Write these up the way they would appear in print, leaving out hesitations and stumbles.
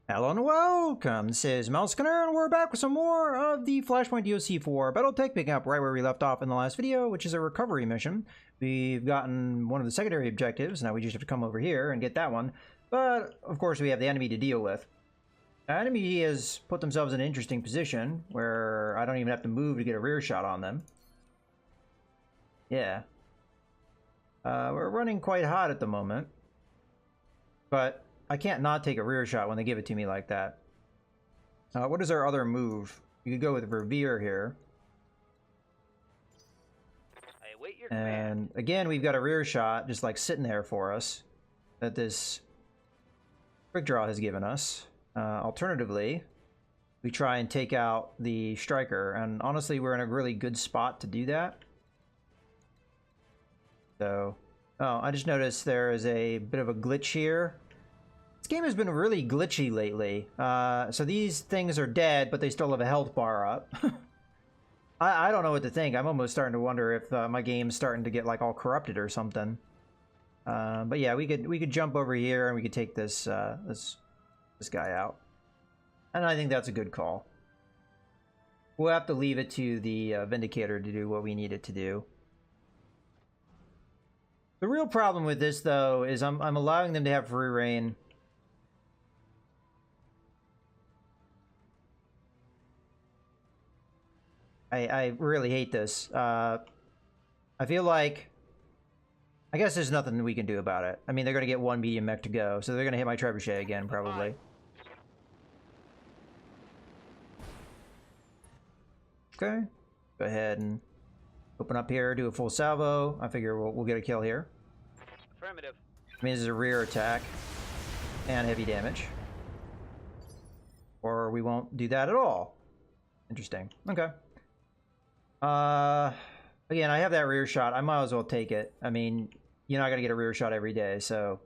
Hello and welcome, this is Skinner, and we're back with some more of the Flashpoint DLC for BattleTech, picking up right where we left off in the last video, which is a recovery mission. We've gotten one of the secondary objectives, now we just have to come over here and get that one. But, of course, we have the enemy to deal with. The enemy has put themselves in an interesting position, where I don't even have to move to get a rear shot on them. Yeah. We're running quite hot at the moment. But I can't not take a rear shot when they give it to me like that. What is our other move? You could go with Revere here. I await your And command. again, we've got a rear shot just like sitting there for us that this quick draw has given us. Alternatively, we try and take out the striker, and honestly, we're in a really good spot to do that. So, oh, I just noticed there is a bit of a glitch here. This game has been really glitchy lately. So these things are dead, but they still have a health bar up. I don't know what to think. I'm almost starting to wonder if my game's starting to get like all corrupted or something. But yeah, we could jump over here and we could take this this guy out. And I think that's a good call. We'll have to leave it to the Vindicator to do what we need it to do. The real problem with this, though, is I'm allowing them to have free reign. I really hate this. I feel like... I guess there's nothing we can do about it. I mean, they're going to get one medium mech to go, so they're going to hit my trebuchet again, probably. Okay. Go ahead and open up here, do a full salvo. I figure we'll get a kill here. Affirmative. I mean, this is a rear attack and heavy damage. Or we won't do that at all. Interesting. Okay. Again, I have that rear shot. I might as well take it. I mean, you're not going to get a rear shot every day, so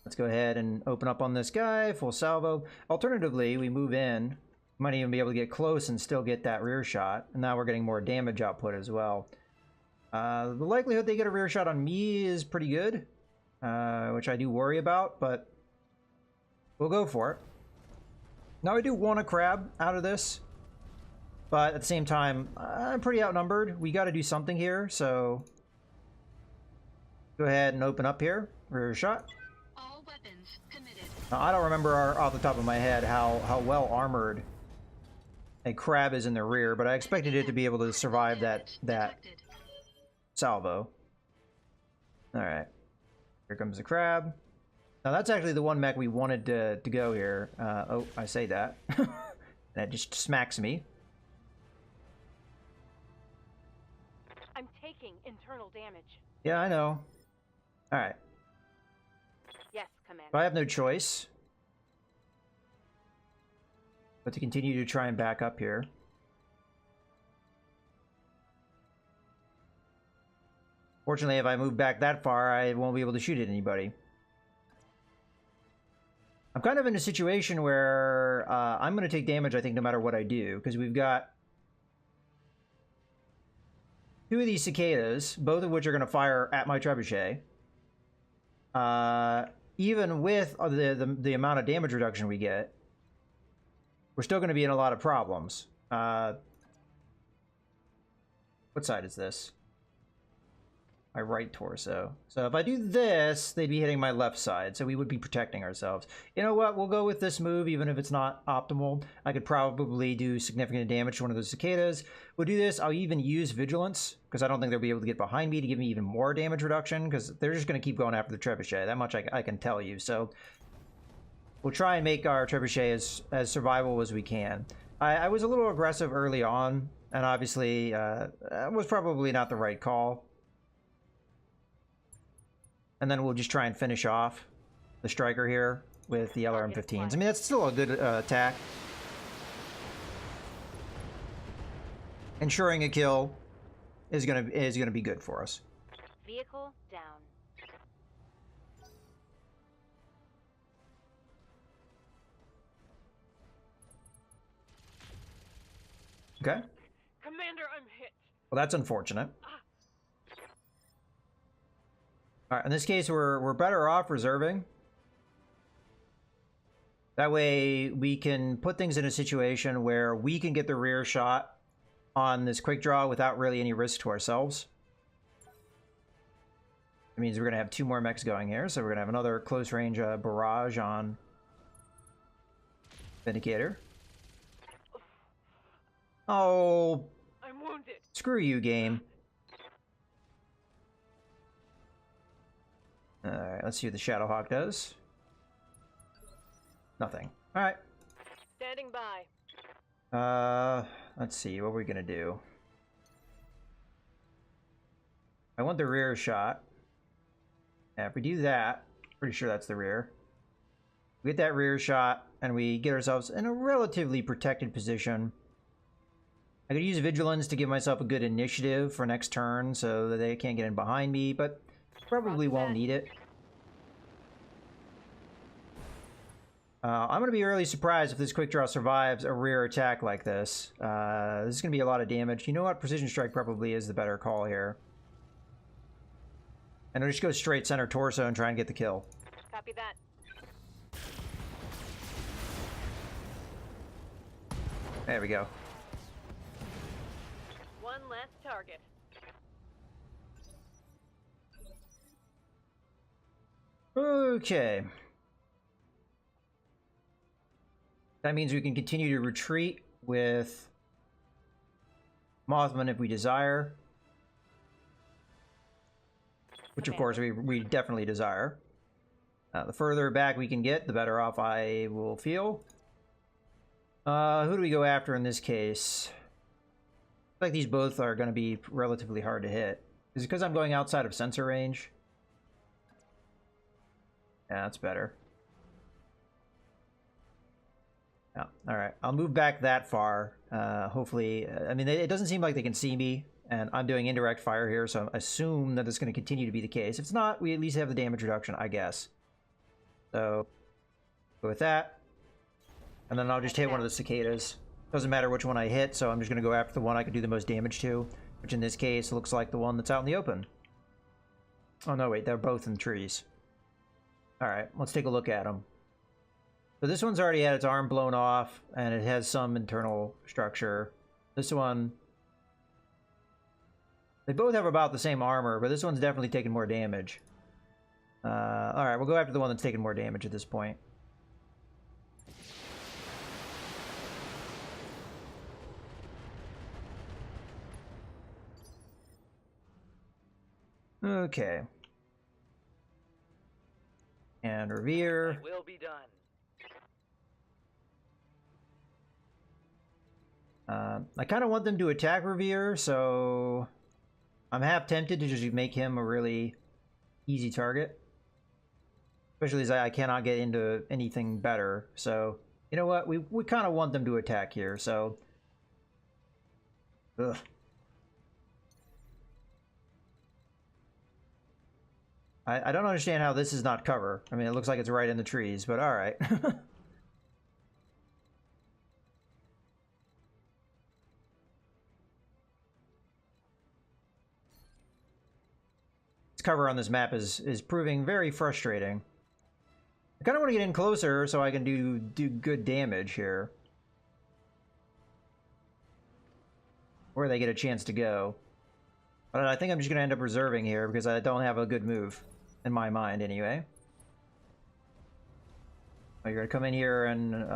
let's go ahead and open up on this guy, full salvo. Alternatively, we move in. Might even be able to get close and still get that rear shot. And now we're getting more damage output as well. The likelihood they get a rear shot on me is pretty good, which I do worry about, but we'll go for it. Now, I do want a crab out of this. But at the same time, I'm pretty outnumbered. We got to do something here, so go ahead and open up here. Rear shot. All weapons committed. Now, I don't remember off the top of my head how well armored a crab is in the rear, but I expected it to be able to survive that salvo. All right, here comes the crab. Now that's actually the one mech we wanted to go here. Oh, I say that, and it just smacks me. I'm taking internal damage. Yeah, I know. All right. Yes, Commander. But I have no choice but to continue to try and back up here. Fortunately, if I move back that far, I won't be able to shoot at anybody. I'm kind of in a situation where I'm going to take damage, I think, no matter what I do, because we've got two of these cicadas, both of which are going to fire at my trebuchet. Even with the amount of damage reduction we get, we're still going to be in a lot of problems. What side is this? My right torso. So if I do this, they'd be hitting my left side, so we would be protecting ourselves. You know what? We'll go with this move, even if it's not optimal. I could probably do significant damage to one of those cicadas. We'll do this. I'll even use Vigilance, because I don't think they'll be able to get behind me to give me even more damage reduction, because they're just going to keep going after the trebuchet. That much I can tell you. So we'll try and make our trebuchet as survivable as we can. I was a little aggressive early on, and obviously that was probably not the right call. And then we'll just try and finish off the striker here with the LRM-15s. I mean, that's still a good attack. Ensuring a kill is gonna be good for us. Vehicle down. Okay. Commander, I'm hit. Well, that's unfortunate. All right. In this case, we're better off reserving. That way we can put things in a situation where we can get the rear shot on this quick draw without really any risk to ourselves. It means we're going to have 2 more mechs going here, so we're going to have another close range barrage on Vindicator. Oh, I'm wounded. screw you, game. Alright, let's see what the Shadowhawk does. Nothing. Alright. Standing by. Let's see, what are we gonna do? I want the rear shot. Yeah, if we do that, pretty sure that's the rear. We get that rear shot, and we get ourselves in a relatively protected position. I could use Vigilance to give myself a good initiative for next turn so that they can't get in behind me, but probably won't need it. I'm going to be really surprised if this quick draw survives a rear attack like this. This is going to be a lot of damage. You know what? Precision Strike probably is the better call here. And I'll just go straight center torso and try and get the kill. Copy that. There we go. One less target. Okay. That means we can continue to retreat with Mothman if we desire. Which, of course, we definitely desire. The further back we can get, the better off I will feel. Who do we go after in this case? I feel like these both are going to be relatively hard to hit. Is it because I'm going outside of sensor range? Yeah, that's better. Yeah, alright. I'll move back that far. Hopefully, I mean, it doesn't seem like they can see me, and I'm doing indirect fire here, so I assume that it's going to continue to be the case. If it's not, we at least have the damage reduction, I guess. So, go with that. And then I'll just hit one of the cicadas. Doesn't matter which one I hit, so I'm just going to go after the one I can do the most damage to, which in this case looks like the one that's out in the open. Oh no, wait, they're both in trees. Alright, let's take a look at them. So this one's already had its arm blown off, and it has some internal structure. This one... They both have about the same armor, but this one's definitely taking more damage. Alright, we'll go after the one that's taking more damage at this point. Okay. And Revere. It will be done. I kind of want them to attack Revere, so I'm half tempted to just make him a really easy target. Especially as I cannot get into anything better. So, you know what? We kind of want them to attack here, so... Ugh. I don't understand how this is not cover. I mean, it looks like it's right in the trees, but alright. Cover on this map is proving very frustrating. I kind of want to get in closer so I can do good damage here. Where they get a chance to go. But I think I'm just going to end up reserving here because I don't have a good move. In my mind, anyway. Oh, you're going to come in here and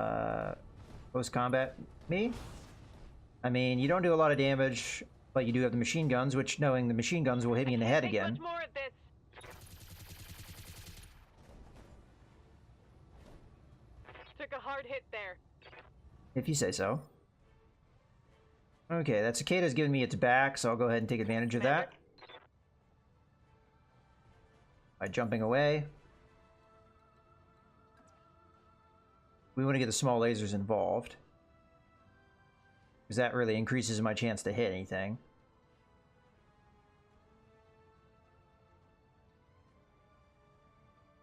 post-combat me? I mean, you don't do a lot of damage, but you do have the machine guns, which, knowing the machine guns, will hit me in the head again. Much more at this. Took a hard hit there. If you say so. Okay, that cicada's giving me its back, so I'll go ahead and take advantage of that. By jumping away. We want to get the small lasers involved. Because that really increases my chance to hit anything.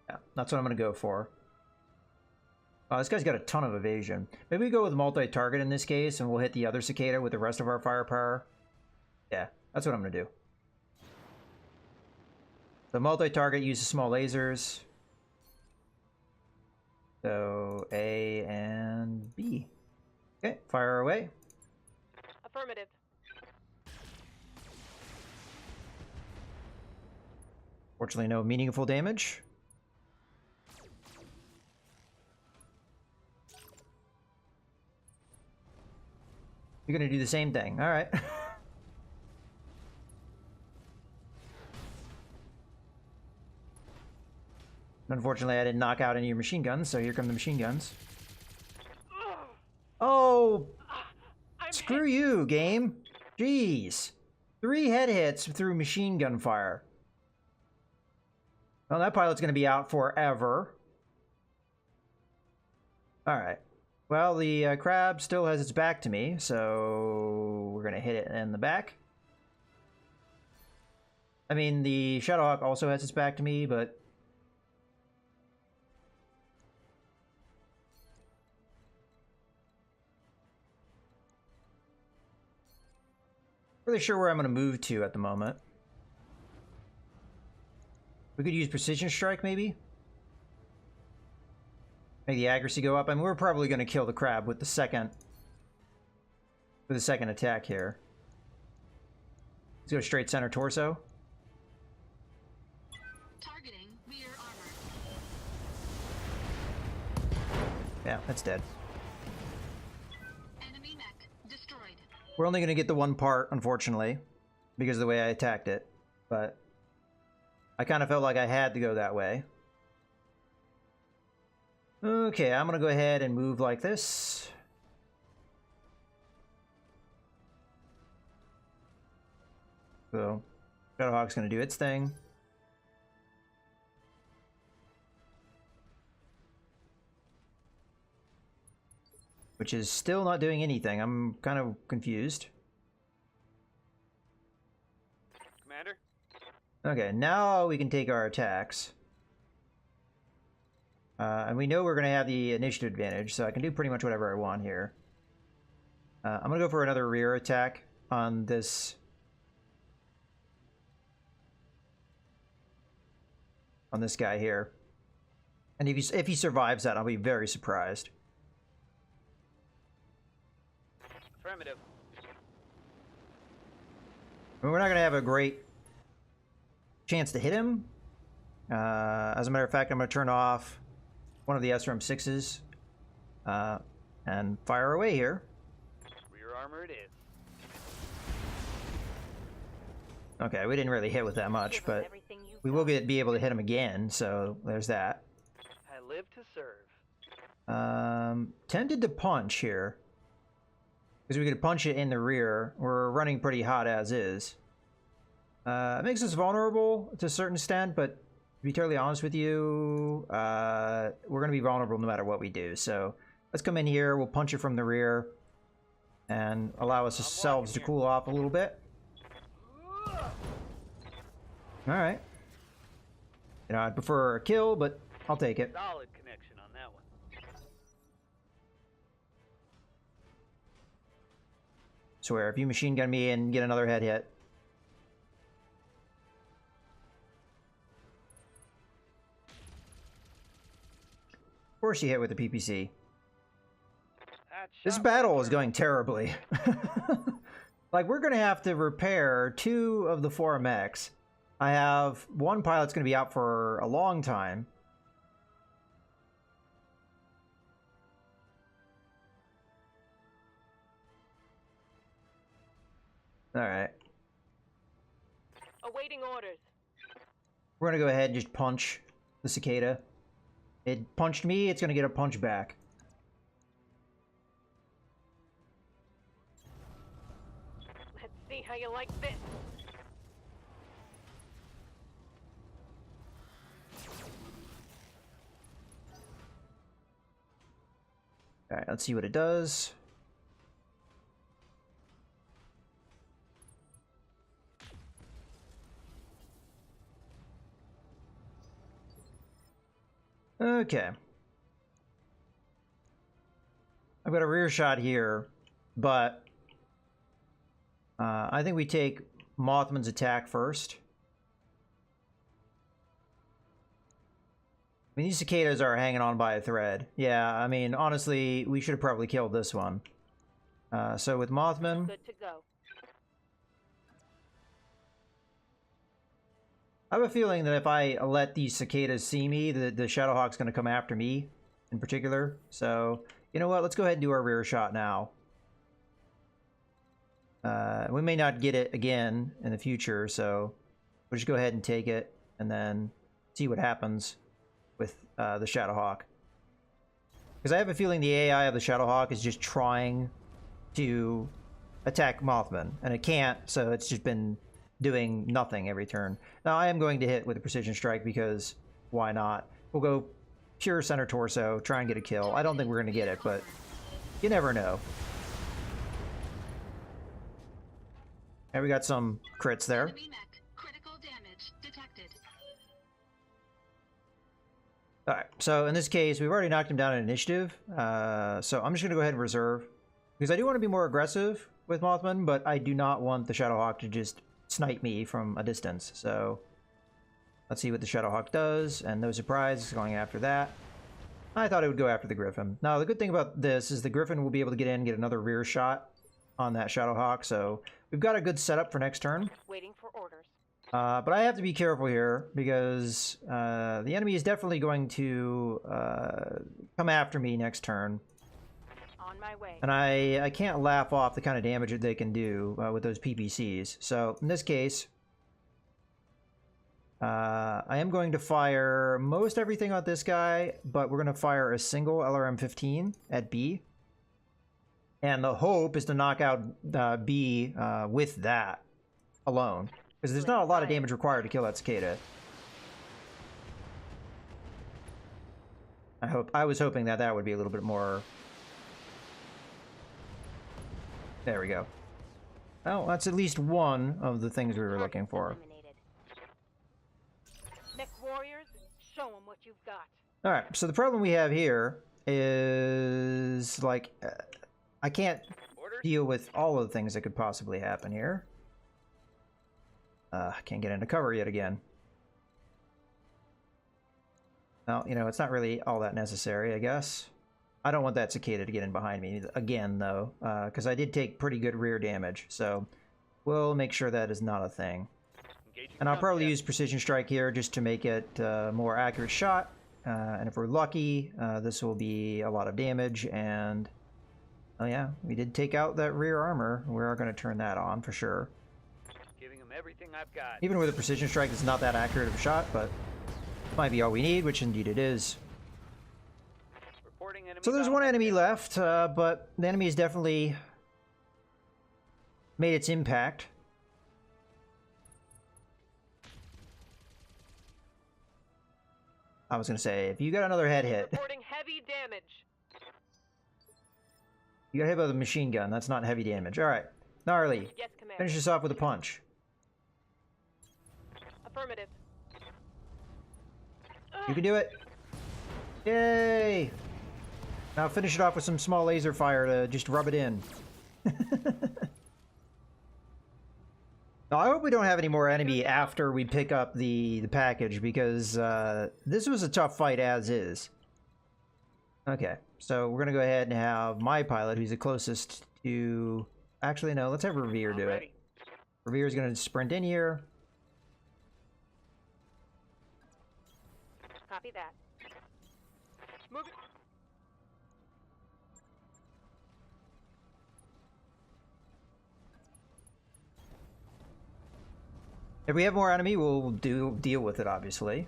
Yeah, that's what I'm going to go for. Oh, this guy's got a ton of evasion. Maybe we go with multi-target in this case, and we'll hit the other cicada with the rest of our firepower. Yeah, that's what I'm going to do. The multi-target uses small lasers. So, fire away. Affirmative. Fortunately, no meaningful damage. You're gonna do the same thing. All right. Unfortunately, I didn't knock out any of your machine guns, so here come the machine guns. Oh, I'm screw hit. you, game. Jeez. 3 head hits through machine gun fire. Well, that pilot's going to be out forever. Alright. Well, the crab still has its back to me, so we're going to hit it in the back. I mean, the Shadowhawk also has its back to me, but... really sure where I'm going to move to at the moment. We could use Precision Strike, maybe? Make the accuracy go up. I mean, we're probably going to kill the crab with the second... with the second attack here. Let's go straight center torso. Targeting rear armor. Yeah, that's dead. Enemy mech destroyed. We're only going to get the one part, unfortunately, because of the way I attacked it. But I kind of felt like I had to go that way. Okay, I'm going to go ahead and move like this. So, Shadowhawk's going to do its thing. Which is still not doing anything. I'm kind of confused. Commander? Okay, now we can take our attacks. And we know we're going to have the initiative advantage, so I can do pretty much whatever I want here. I'm going to go for another rear attack on this... on this guy here. And if he survives that, I'll be very surprised. Affirmative. I mean, we're not going to have a great chance to hit him. As a matter of fact, I'm going to turn off one of the SRM-6s and fire away here. Rear armor it is. Okay, we didn't really hit with that much, Give 'em but everything you've we will got. be able to hit him again, so there's that. I live to serve. Tempted to punch here. Because we could punch it in the rear. We're running pretty hot as is. It makes us vulnerable to a certain extent, but to be totally honest with you, we're going to be vulnerable no matter what we do. So let's come in here, we'll punch it from the rear, and allow us ourselves to cool off a little bit. Alright. You know, I'd prefer a kill, but I'll take it. Solid connection on that one. Swear, if you machine gun me and get another head hit. Of course you hit with the PPC. That This shot battle was is going terribly. Like, we're going to have to repair 2 of the 4 mechs. I have one pilot's going to be out for a long time. Alright. Awaiting orders. We're going to go ahead and just punch the cicada. It punched me, it's going to get a punch back. Let's see how you like this. Alright, let's see what it does. Okay. I've got a rear shot here, but I think we take Mothman's attack first. I mean, these cicadas are hanging on by a thread. Yeah, I mean, honestly, we should have probably killed this one. So with Mothman, Good to go. I have a feeling that if I let these cicadas see me, the Shadowhawk's going to come after me in particular. So, you know what? Let's go ahead and do our rear shot now. We may not get it again in the future, so we'll just go ahead and take it and then see what happens with the Shadowhawk. Because I have a feeling the AI of the Shadowhawk is just trying to attack Mothman, and it can't, so it's just been doing nothing every turn. Now, I am going to hit with a precision strike because why not? We'll go pure center torso, try and get a kill. I don't think we're going to get it, but you never know. And we got some crits there. Enemy mech. Critical damage detected. Alright, so in this case, we've already knocked him down in initiative. So I'm just going to go ahead and reserve. Because I do want to be more aggressive with Mothman, but I do not want the Shadowhawk to just snipe me from a distance. So let's see what the Shadowhawk does. And no surprise, going after that. I thought it would go after the Griffin. Now, the good thing about this is the Griffin will be able to get in and get another rear shot on that Shadowhawk. So we've got a good setup for next turn. Waiting for orders. But I have to be careful here because the enemy is definitely going to come after me next turn. On my way. And I can't laugh off the kind of damage that they can do with those PPCs. So in this case, I am going to fire most everything on this guy, but we're going to fire a single LRM-15 at B. And the hope is to knock out B with that alone. Because there's not a lot of damage required to kill that cicada. I was hoping that that would be a little bit more. There we go. Oh, that's at least one of the things we were looking for. Mech warriors, show them what you've got. All right. So the problem we have here is like I can't deal with all of the things that could possibly happen here. Can't get into cover yet again. Well, you know, it's not really all that necessary, I guess. I don't want that cicada to get in behind me again, though, because I did take pretty good rear damage, so we'll make sure that is not a thing. And I'll probably use Precision Strike here just to make it a more accurate shot, and if we're lucky, this will be a lot of damage, and oh yeah, we did take out that rear armor. We are going to turn that on for sure. Everything I've got. Even with a precision strike, it's not that accurate of a shot, but might be all we need, which indeed it is. So there's one enemy left, but the enemy has definitely made its impact. I was going to say, if you got another head hit, Reporting heavy damage. you got hit with a machine gun. That's not heavy damage. All right, Gnarly, Yes, Commander. finish this off with a punch. Affirmative. You can do it. Yay! Now finish it off with some small laser fire to just rub it in. Now, I hope we don't have any more enemy after we pick up the package, because this was a tough fight as is. Okay, so we're going to go ahead and have my pilot, who's the closest to... Actually, no, let's have Revere do it. Revere's going to sprint in here. Copy that. Move it. If we have more enemy, we'll deal with it, obviously.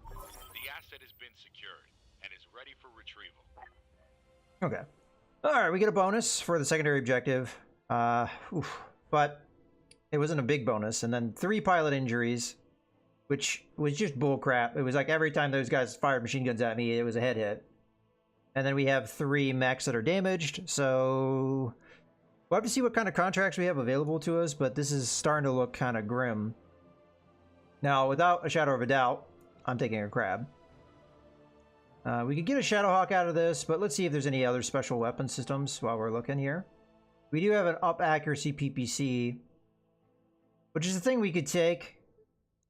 The asset has been secured and is ready for retrieval. Okay. Alright, we get a bonus for the secondary objective. But it wasn't a big bonus. And then 3 pilot injuries, which was just bullcrap. It was like every time those guys fired machine guns at me, it was a head hit. And then we have 3 mechs that are damaged, so... we'll have to see what kind of contracts we have available to us, but this is starting to look kind of grim. Now, without a shadow of a doubt, I'm taking a crab. We could get a Shadowhawk out of this, but let's see if there's any other special weapon systems while we're looking here. We do have an up accuracy PPC, which is the thing we could take.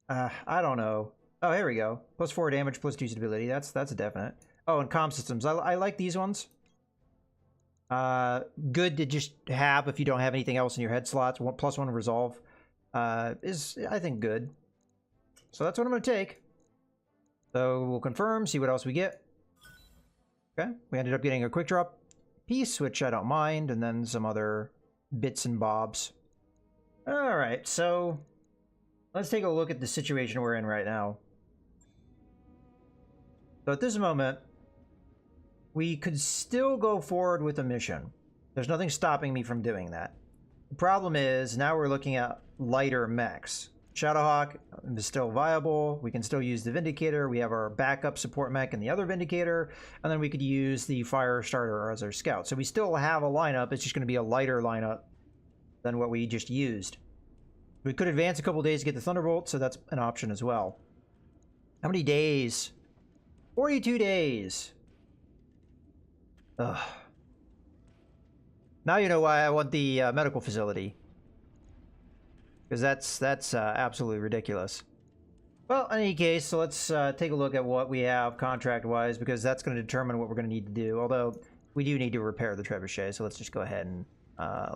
I don't know. Oh, here we go. +4 damage, +2 stability. That's a definite. Oh, and comm systems. I like these ones. Good to just have if you don't have anything else in your head slots. +1 resolve is, I think, good. So that's what I'm going to take. So we'll confirm, see what else we get. Okay, we ended up getting a quick drop piece, which I don't mind, and then some other bits and bobs. All right, so let's take a look at the situation we're in right now. So at this moment, we could still go forward with a mission. There's nothing stopping me from doing that. The problem is, now we're looking at lighter mechs. Shadowhawk is still viable. We can still use the Vindicator. We have our backup support mech and the other Vindicator. And then we could use the Firestarter as our scout. So we still have a lineup. It's just going to be a lighter lineup than what we just used. We could advance a couple days to get the Thunderbolt, so that's an option as well. How many days? 42 days. Ugh. Now you know why I want the medical facility. Because that's absolutely ridiculous. Well, in any case, so let's take a look at what we have contract-wise, because that's going to determine what we're going to need to do. Although, we do need to repair the trebuchet, so let's just go ahead and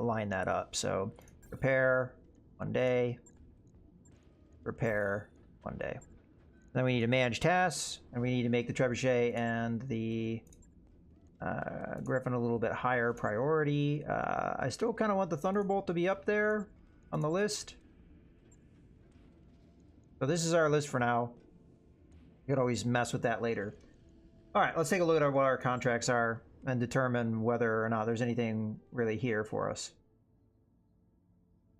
line that up. So, repair, 1 day. Repair, 1 day. Then we need to manage tasks, and we need to make the trebuchet and the Griffin a little bit higher priority. I still kind of want the Thunderbolt to be up there on the list. So this is our list for now. You could always mess with that later. All right, let's take a look at what our contracts are and determine whether or not there's anything really here for us.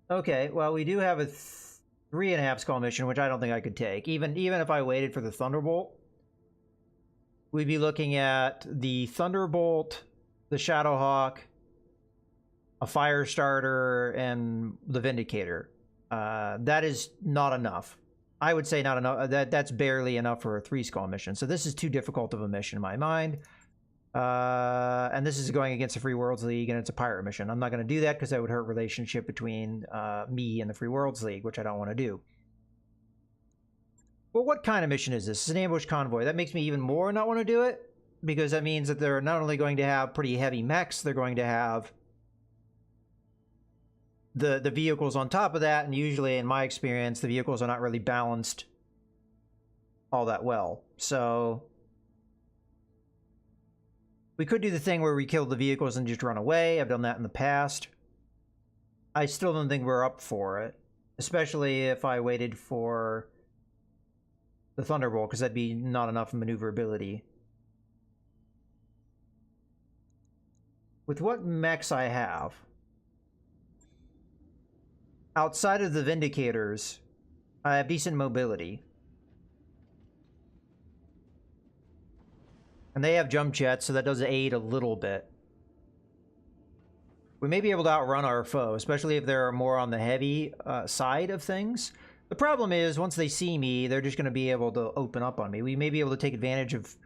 Okay, well, we do have a 3.5 skull mission, which I don't think I could take. Even if I waited for the Thunderbolt, we'd be looking at the Thunderbolt, the Shadowhawk, a Firestarter, and the Vindicator. That is not enough. I would say not enough. That's barely enough for a 3 skull mission. So this is too difficult of a mission in my mind. And this is going against the Free Worlds League, and it's a pirate mission. I'm not going to do that because that would hurt relationship between me and the Free Worlds League, which I don't want to do. Well, what kind of mission is this? It's an ambush convoy. That makes me even more not want to do it, because that means that they're not only going to have pretty heavy mechs, they're going to have the vehicles on top of that, and usually, in my experience, the vehicles are not really balanced all that well. So we could do the thing where we kill the vehicles and just run away. I've done that in the past. I still don't think we're up for it, especially if I waited for the Thunderbolt, because that'd be not enough maneuverability. With what mechs I have, outside of the Vindicators, I have decent mobility. And they have jump jets, so that does aid a little bit. We may be able to outrun our foe, especially if they're more on the heavy side of things. The problem is, once they see me, they're just going to be able to open up on me. We may be able to take advantage of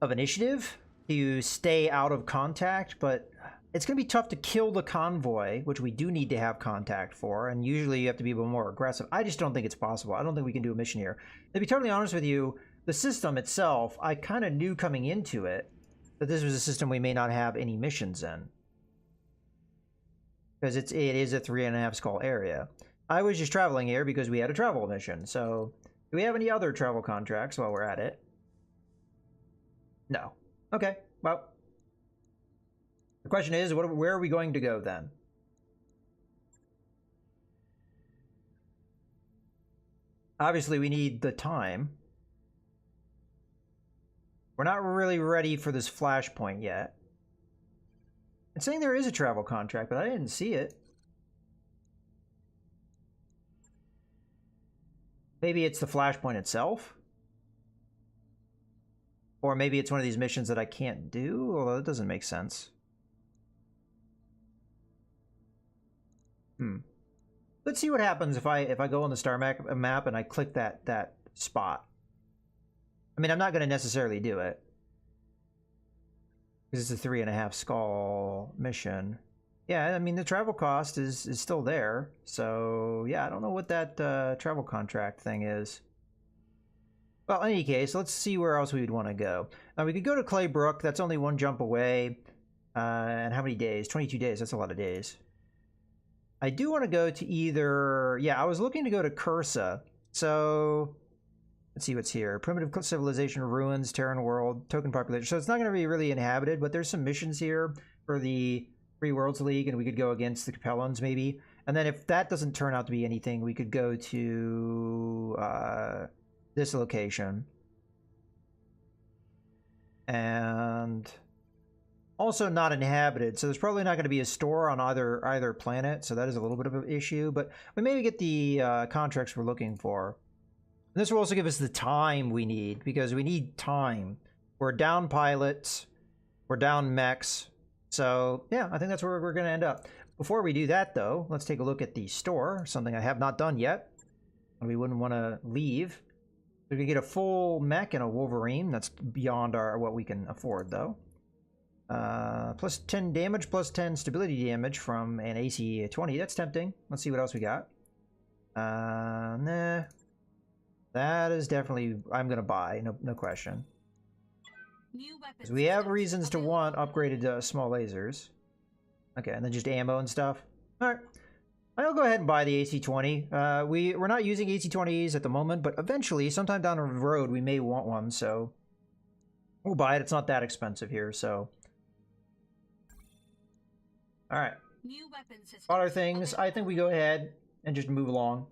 initiative to stay out of contact, but it's going to be tough to kill the convoy, which we do need to have contact for, and usually you have to be a little more aggressive. I just don't think it's possible. I don't think we can do a mission here. To be totally honest with you, the system itself, I kind of knew coming into it that this was a system we may not have any missions in, because it is a 3.5 skull area. I was just traveling here because we had a travel mission. So, do we have any other travel contracts while we're at it? No. Okay, well, the question is, where are we going to go then? Obviously, we need the time. We're not really ready for this Flashpoint yet. It's saying there is a travel contract, but I didn't see it. Maybe it's the Flashpoint itself? Or maybe it's one of these missions that I can't do, although that doesn't make sense. Let's see what happens if I go on the star map and I click that spot. I mean, I'm not going to necessarily do it, because it's a 3.5 skull mission. Yeah, I mean, the travel cost is still there. So, yeah, I don't know what that travel contract thing is. Well, in any case, let's see where else we would want to go. Now, we could go to Claybrook. That's only 1 jump away. And how many days? 22 days. That's a lot of days. I do want to go to either... Yeah, I was looking to go to Cursa. So... Let's see what's here. Primitive civilization, ruins, Terran world, token population. So it's not going to be really inhabited, but there's some missions here for the Free Worlds League, and we could go against the Capellans maybe. And then if that doesn't turn out to be anything, we could go to this location. And also not inhabited, so there's probably not going to be a store on either planet, so that is a little bit of an issue, but we maybe get the contracts we're looking for. And this will also give us the time we need, because we need time. We're down pilots, we're down mechs, so yeah, I think that's where we're going to end up. Before we do that, though, let's take a look at the store, something I have not done yet, and we wouldn't want to leave. We can get a full mech and a Wolverine. That's beyond what we can afford, though. Plus 10 damage, plus 10 stability damage from an AC-20. That's tempting. Let's see what else we got. Nah. That is definitely... I'm going to buy, no question. Because we have reasons to want upgraded small lasers. Okay, and then just ammo and stuff. Alright. I'll go ahead and buy the AC-20. We're not using AC-20s at the moment, but eventually, sometime down the road, we may want one, so... We'll buy it. It's not that expensive here, so... Alright. Bought our things. I think we go ahead and just move along.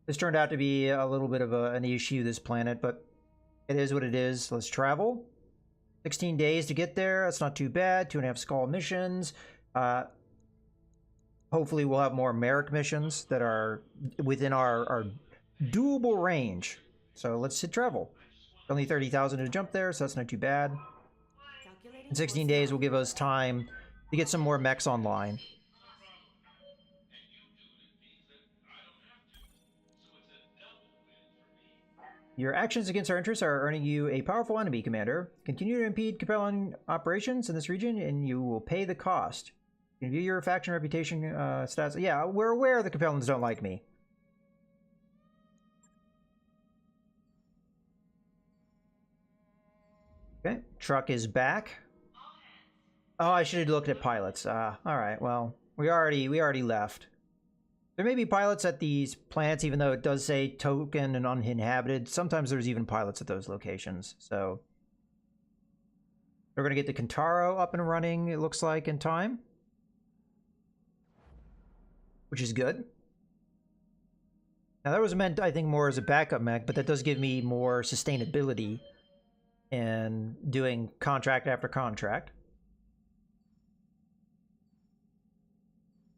This turned out to be a little bit of an issue, this planet, but it is what it is. Let's travel. 16 days to get there. That's not too bad. 2.5 skull missions. Hopefully we'll have more Merrick missions that are within our doable range. So let's hit travel. Only 30,000 to jump there, so that's not too bad. In 16 days will give us time to get some more mechs online. Your actions against our interests are earning you a powerful enemy, Commander. Continue to impede Capellan operations in this region, and you will pay the cost. You can view your faction reputation stats. Yeah, we're aware the Capellans don't like me. Okay, truck is back. Oh, I should have looked at pilots. All right, well, we already left. There may be pilots at these planets, even though it does say token and uninhabited. Sometimes there's even pilots at those locations, so... We're going to get the Kintaro up and running, it looks like, in time. Which is good. Now, that was meant, I think, more as a backup mech, but that does give me more sustainability in doing contract after contract.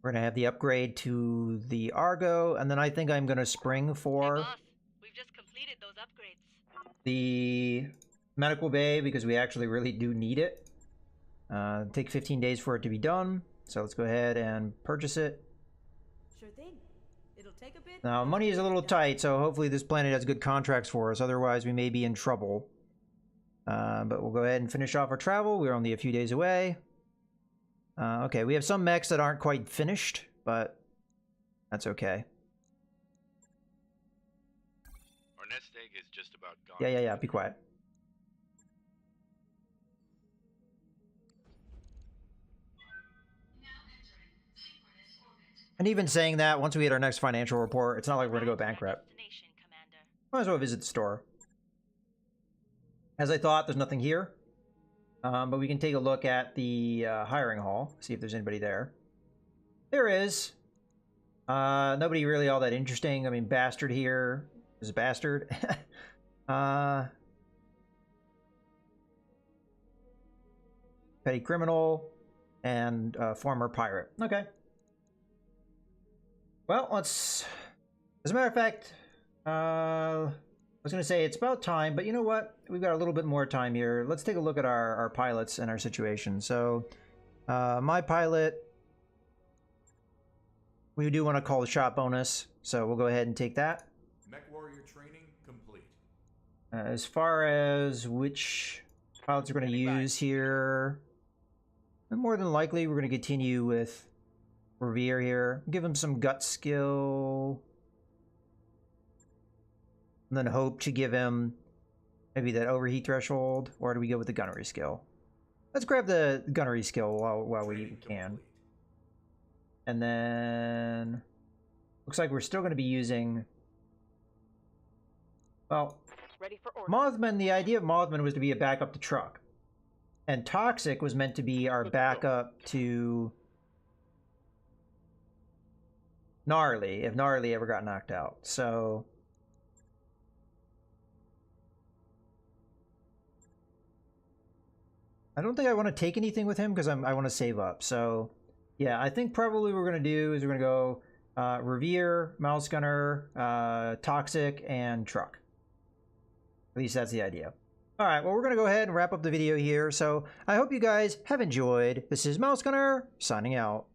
We're going to have the upgrade to the Argo, and then I think I'm going to spring for... Hey boss, we've just completed those upgrades. The medical bay, because we actually really do need it. Take 15 days for it to be done, so let's go ahead and purchase it. Sure thing. It'll take a bit. Now, money is a little tight, so hopefully this planet has good contracts for us, otherwise we may be in trouble. But we'll go ahead and finish off our travel. We're only a few days away. Okay, we have some mechs that aren't quite finished, but that's okay. Our nest egg is just about gone. Yeah, be quiet. And even saying that, once we hit our next financial report, it's not like we're gonna go bankrupt. Might as well visit the store. As I thought, there's nothing here. But we can take a look at the hiring hall, see if there's anybody there. There is. Nobody really all that interesting. I mean, Bastard here is a bastard. Petty criminal and former pirate. Okay. Well, let's... As a matter of fact, I was going to say it's about time, but you know what? We've got a little bit more time here. Let's take a look at our pilots and our situation. So, my pilot, we do want to call the shot bonus, so we'll go ahead and take that. Mech warrior training complete. As far as which pilots we're going to use here, more than likely we're going to continue with Revere here. Give him some gut skill. And then hope to give him maybe that overheat threshold, or do we go with the gunnery skill? Let's grab the gunnery skill while we Training can. complete. And then... Looks like we're still going to be using... Well, Ready for order. Mothman, the idea of Mothman was to be a backup to Truck. And Toxic was meant to be our backup to... Gnarly, if Gnarly ever got knocked out. So... I don't think I want to take anything with him because I want to save up. So, yeah, I think probably what we're going to do is we're going to go Revere, Mouse Gunner, Toxic, and Truck. At least that's the idea. All right, well, we're going to go ahead and wrap up the video here. So I hope you guys have enjoyed. This is Mouse Gunner, signing out.